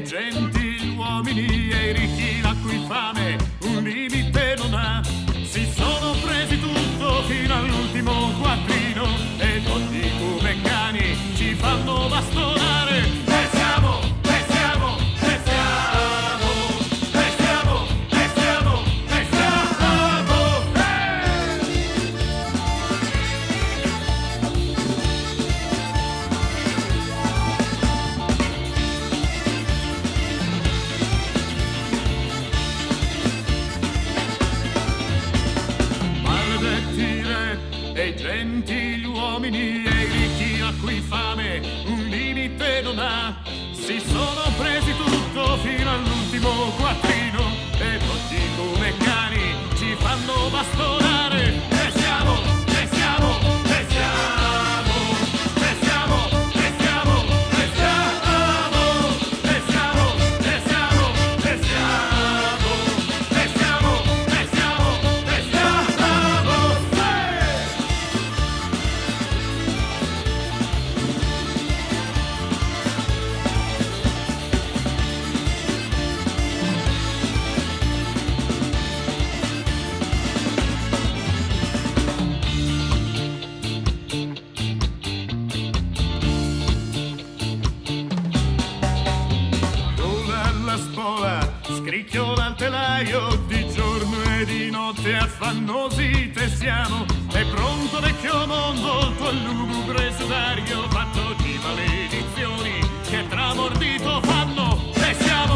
e gentili uomini e i ricchi la cui fame un limite non ha. Si sono presi tutto fino all'ultimo quattrino e tutti come cani ci fanno bastonare. E siamo, e siamo, e siamo, e siamo, e siamo, e siamo, maledetti re e gentili uomini e i ricchi a cui fame un limite non ha. Si sono presi tutto fino all'ultimo quattrino e tutti come cani ci fanno bastonare. E siamo, e siamo, e siamo, e siamo, e siamo, e siamo, e siamo, e siamo, e siamo, e siamo, e siamo, e siamo, la spola, scricchiola al telaio, di giorno e di notte affannosi te siamo. È pronto vecchio mondo, il tuo lugubre sudario, fatto di maledizioni che tramordito fanno. E siamo